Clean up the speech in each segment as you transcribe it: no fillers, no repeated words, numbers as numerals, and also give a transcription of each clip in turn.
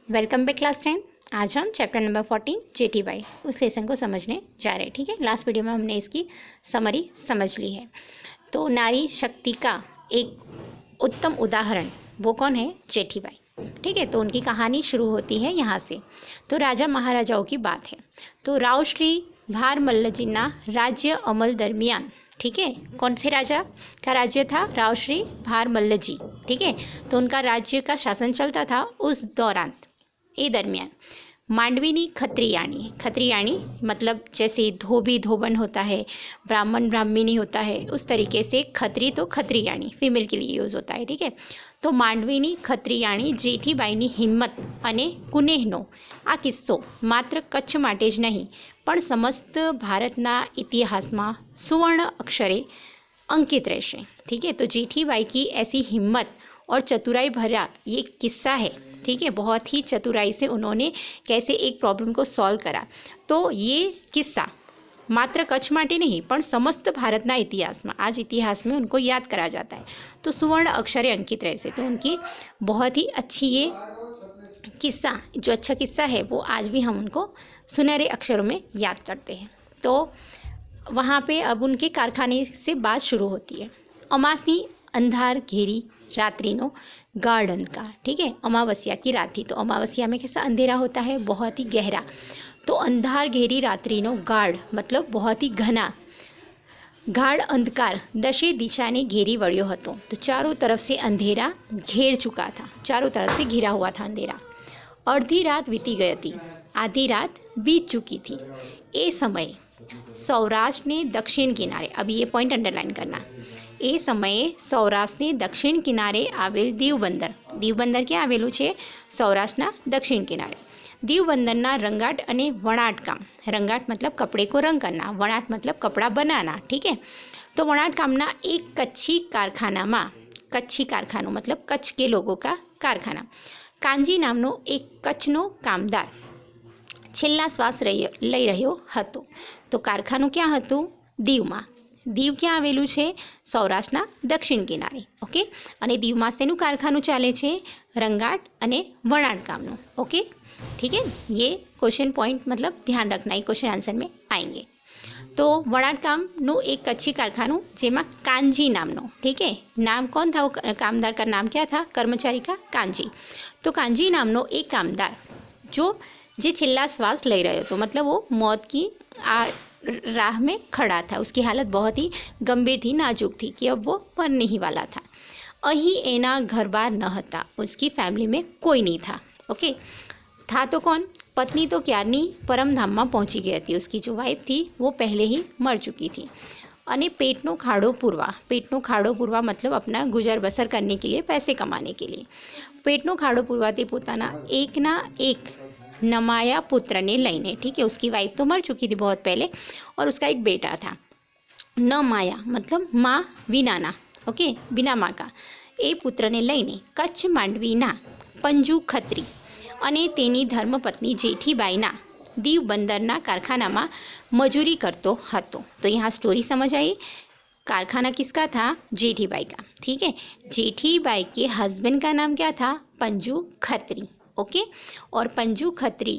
Welcome back class 10। आज हम chapter number 14 जेठीबाई उस लेसन को समझने जा रहे हैं। ठीक है, लास्ट वीडियो में हमने इसकी समरी समझ ली है। तो नारी शक्ति का एक उत्तम उदाहरण वो कौन है? जेठीबाई। ठीक है, तो उनकी कहानी शुरू होती है यहाँ से। तो राजा महाराजाओं की बात है। तो राव श्री भारमल्ल जीना राज्य अमल दरमियान, ठीक है, कौन से राजा का राज्य था? राव श्री भारमल्ल जी। ठीक है, तो उनका राज्य का शासन चलता था उस दौरान दरमियान मांडवीनी खत्रियाणी, खत्रियाणी मतलब जैसे धोबी धोबन होता है, ब्राह्मण ब्राह्मणी होता है, उस तरीके से खत्री तो खत्रियाणी फीमेल के लिए यूज़ होता है। ठीक है, तो માંડવીની ખત્રિયાણી જેઠીબાઈની હિંમત અને કુનેહનો આ કિસ્સો માત્ર કચ્છ માટે જ નહીં પણ સમસ્ત ભારતના ઇતિહાસમાં સુવર્ણ અક્ષરે અંકિત રહેશે। ठीक है, तो जेठीबाई की ऐसी हिम्मत और चतुराई भरा ये किस्सा है। ठीक है, बहुत ही चतुराई से उन्होंने कैसे एक प्रॉब्लम को सॉल्व करा। तो ये किस्सा मात्र कच्छ माटे नहीं पण समस्त भारतना इतिहास में, आज इतिहास में उनको याद करा जाता है। तो सुवर्ण अक्षरे अंकित रहे से, तो उनकी बहुत ही अच्छी ये किस्सा, जो अच्छा किस्सा है वो आज भी हम उनको सुनहरे अक्षरों में याद करते हैं। तो वहाँ पे अब उनके कारखाने से बात शुरू होती है। अमासनी अंधार घेरी रात्रिनो गाढ़ अंधकार। ठीक है, अमावस्या की रात थी, तो अमावस्या में कैसा अंधेरा होता है? बहुत ही गहरा। तो अंधार घेरी रात्रिनो गाढ़ मतलब बहुत ही घना, गाढ़ अंधकार दशे दिशा ने घेरी वड़ियो हतो। तो चारों तरफ से अंधेरा घेर चुका था, चारों तरफ से घिरा हुआ था अंधेरा। अर्धी रात बीती गई थी, आधी रात बीत चुकी थी। ए समय सौराष्ट्र ने दक्षिण किनारे, अभी ये पॉइंट अंडरलाइन करना, ए समये सौराष्ट्रને દક્ષિણ કિનારે આવેલ દીવબંદર, દીવબંદર ક્યાં આવેલું છે? સૌરાષ્ટ્રના દક્ષિણ કિનારે। દીવબંદરના रंगाट અને वणाट काम, रंगाट मतलब कपड़े को रंग करना, वणाट मतलब कपड़ा बनाना। ठीक है, तो वणाट कामना एक कच्छी कारखाना में, कच्छी कारखानो मतलब कच्छ के लोगों का कारखाना, कांजी नामनो एक कच्छनो कामदार छेल्ला श्वास लई रह्यो हतो। तो कारखानु क्यां हतुं? दीवमां। दीव क्यां आवेलुं छे? सौराष्ट्रना दक्षिण किनारे। ओके, अने दीवमां शेनुं कारखानु चाले छे? रंगाट अने वणाट कामनुं। ओके, ठीक है, ये क्वेश्चन पॉइंट मतलब ध्यान रखना, ये क्वेश्चन आंसर में आएंगे। तो वणाट कामनुं एक कच्छी कारखानु जेमां कांजी नामनो, ठीक है, नाम कौन था? वो कामदार का नाम क्या था? कर्मचारी का कांजी। तो कांजी नामनो एक कामदार जो छेल्ला श्वास लई रह्यो तो मतलब वो मौत की राह में खड़ा था, उसकी हालत बहुत ही गंभीर थी, नाजुक थी कि अब वो मरने ही वाला था। अहीं एना घर बार न हता, उसकी फैमिली में कोई नहीं था। ओके, था तो कौन? पत्नी तो क्यारनी परमधाम में पहुँची गई थी, उसकी जो वाइफ थी वो पहले ही मर चुकी थी। अने पेटनो खाड़ो पूरवा, पेटनो खाड़ो पूरवा मतलब अपना गुजर बसर करने के लिए, पैसे कमाने के लिए। पेटनो खाड़ो पूरवाती पोताना एक ना एक नमाया पुत्र ने लईने, ठीक है, उसकी वाइफ तो मर चुकी थी बहुत पहले और उसका एक बेटा था। न माया मतलब माँ विनाना, ओके, बिना माँ का। ए पुत्र ने लईने कच्छ માંડવીના पंजू खत्री અને તેની ધર્મપત્ની જેઠીબાઈના દીવ બંદરના कारखानाમાં मजूरी करतो हतो। तो यहाँ स्टोरी समझ आई। कारखाना किसका था? जेठीबाई का। ठीक है, जेठीबाई के हस्बैंड का नाम क्या था? पंजू खत्री। ओके, और पंजू खत्री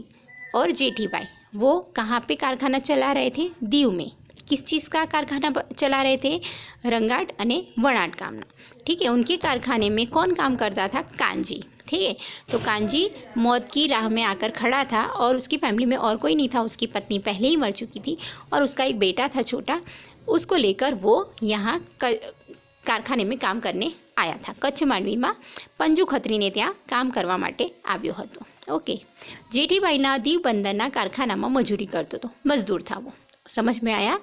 और जेठीबाई वो कहाँ पे कारखाना चला रहे थे? दीव में। किस चीज़ का कारखाना चला रहे थे? रंगाट अने वणाट कामना। ठीक है, उनके कारखाने में कौन काम करता था? कांजी। ठीक है, तो कांजी मौत की राह में आकर खड़ा था और उसकी फैमिली में और कोई नहीं था, उसकी पत्नी पहले ही मर चुकी थी और उसका एक बेटा था छोटा, उसको लेकर वो यहाँ कारखाने में काम करने आया था। कच्छ માંડવી में पंजू खत्री ने ત્યાં काम करवा माटे આવ્યો હતો। ओके, जेठीबाईना दीव बंदरना कारखानामां मजूरी करतो तो मजदूर था वो। समझ में आया?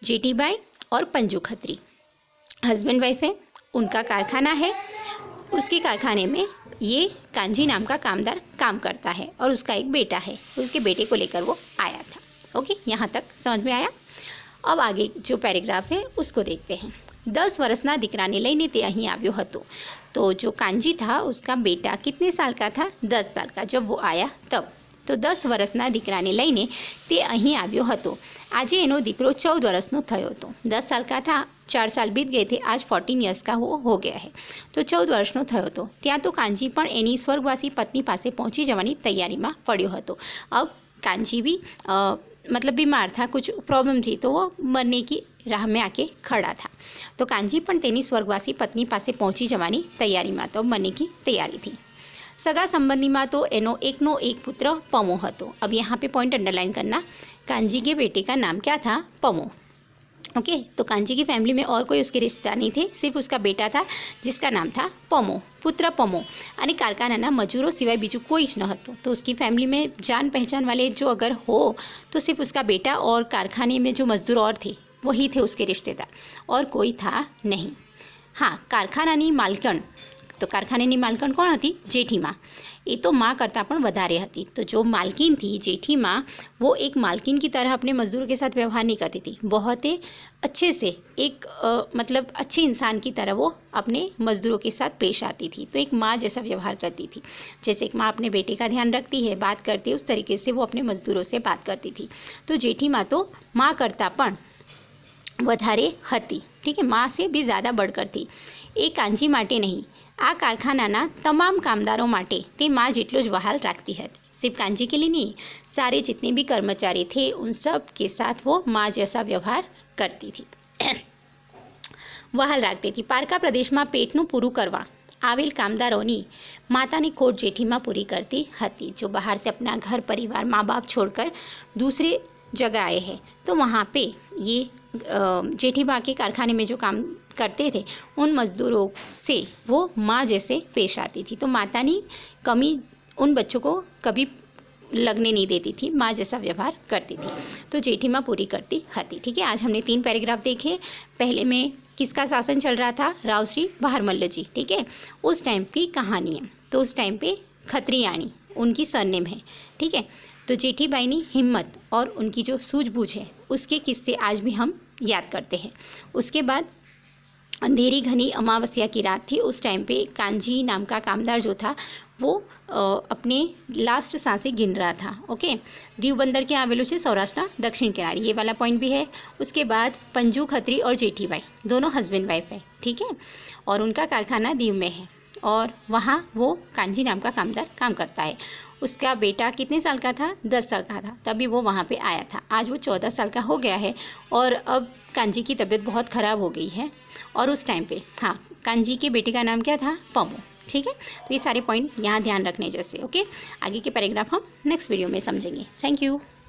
जेठीबाई और पंजू खत्री हस्बैंड वाइफ है, उनका कारखाना है, उसके कारखाने में ये कांजी नाम का कामदार काम करता है और उसका एक बेटा है, उसके बेटे को लेकर वो आया था। ओके, यहाँ तक समझ में आया। अब आगे जो पैराग्राफ है उसको देखते हैं। 10 वर्षना दीकराने लईने ते અહીં આવ્યો હતો। तो जो कांजी था उसका बेटा कितने साल का था? 10 साल का जब वो आया तब। તો 10 વર્ષના દીકરાને લઈને તે અહીં આવ્યો હતો। આજે એનો દીકરો 14 વર્ષનો થયો હતો। 10 साल का था, 4 साल बीत गए थे, आज 14 ईयर्स का वो हो गया है। तो 14 વર્ષનો થયો હતો ત્યાં તો કાનજી પણ એની સ્વર્ગવાસી પત્ની પાસે પહોંચી જવાની તૈયારીમાં પડ્યો હતો। अब कांजी भी मतलब बीमार था, कुछ प्रॉब्लम थी, तो वो मरने की राह में आके खड़ा था। तो कांजी पण तेनी स्वर्गवासी पत्नी पासे पहुँची जवानी तैयारी में, तो मरने की तैयारी थी। सगा संबंधी में तो एनो एकनो एक पुत्र पमो हतो। अब यहाँ पे पॉइंट अंडरलाइन करना, कांजी के बेटे का नाम क्या था? पमो। ओके, तो कांजी की फैमिली में और कोई उसके रिश्तेदार नहीं थे, सिर्फ उसका बेटा था जिसका नाम था पमो, पुत्र पमो। अने कारखाना मजूरों सिवाय बीजू कोई ज न हतो। तो उसकी फैमिली में जान पहचान वाले जो अगर हो तो सिर्फ उसका बेटा और कारखाने में जो मजदूर और थे वही थे उसके रिश्तेदार, और कोई था नहीं। हाँ, कारखानानी मालकण, तो कारखानेनी मालकण कोण हती? जेठी माँ। ये तो माँ करता पण वधारे हती। तो जो मालकिन थी जेठी माँ, वो एक मालकिन की तरह अपने मजदूरों के साथ व्यवहार नहीं करती थी, बहुत ही अच्छे से एक मतलब अच्छे इंसान की तरह वो अपने मजदूरों के साथ पेश आती थी। तो एक माँ जैसा व्यवहार करती थी, जैसे एक माँ अपने बेटे का ध्यान रखती है, बात करती है, उस तरीके से वो अपने मजदूरों से बात करती थी। तो जेठी माँ तो माँ करता पण વધારે હતી, ठीक है, माँ से भी ज़्यादा बढ़कर थी। એ કાંજી માટે નહીં, આ કારખાનાના તમામ કામદારો માટે તે माँ જેટલો જ વહાલ રાખતી હતી। सिर्फ कांजी के लिए नहीं, सारे जितने भी कर्मचारी थे उन सब के साथ वो माँ जैसा व्यवहार करती थी, વહાલ રાખતી હતી। પારકા પ્રદેશમાં પેટનું પૂરું કરવા आवेल कामदारों मातानी खोट जेठी माँ पूरी करती हती। जो बाहर से अपना घर परिवार माँ बाप छोड़कर दूसरे जगह आए हैं, तो वहाँ पे ये जेठी माँ के कारखाने में जो काम करते थे उन मज़दूरों से वो माँ जैसे पेश आती थी। तो मातानी कमी उन बच्चों को कभी लगने नहीं देती थी, माँ जैसा व्यवहार करती थी। तो जेठी माँ पूरी करती हती। ठीक है, आज हमने 3 पैराग्राफ देखे। पहले में किसका शासन चल रहा था? रावश्री भारमल्ल जी। ठीक है, उस टाइम की कहानी है। तो उस टाइम पे खत्रियाणी उनकी सरनेम है। ठीक है, तो जेठीबाई की हिम्मत और उनकी जो सूझबूझ है उसके किस्से आज भी हम याद करते हैं। उसके बाद अंधेरी घनी अमावस्या की रात थी। उस टाइम पे कांजी नाम का कामदार जो था वो अपने लास्ट सांसें गिन रहा था। ओके, दीव बंदर के आवेलू है सौराष्ट्र दक्षिण किनारे, ये वाला पॉइंट भी है। उसके बाद पंजू खत्री और जेठीबाई दोनों हस्बैंड वाइफ है। ठीक है, और उनका कारखाना दीव में है और वहाँ वो कांजी नाम का कामदार काम करता है। उसका बेटा कितने साल का था? 10 साल का था, तभी वो वहाँ पे आया था। आज वो 14 साल का हो गया है और अब कांजी की तबीयत बहुत ख़राब हो गई है। और उस टाइम पे हाँ, कांजी के बेटे का नाम क्या था? पमो। ठीक है, तो ये सारे पॉइंट यहाँ ध्यान रखने जैसे। ओके, आगे के पैराग्राफ हम नेक्स्ट वीडियो में समझेंगे। Thank you.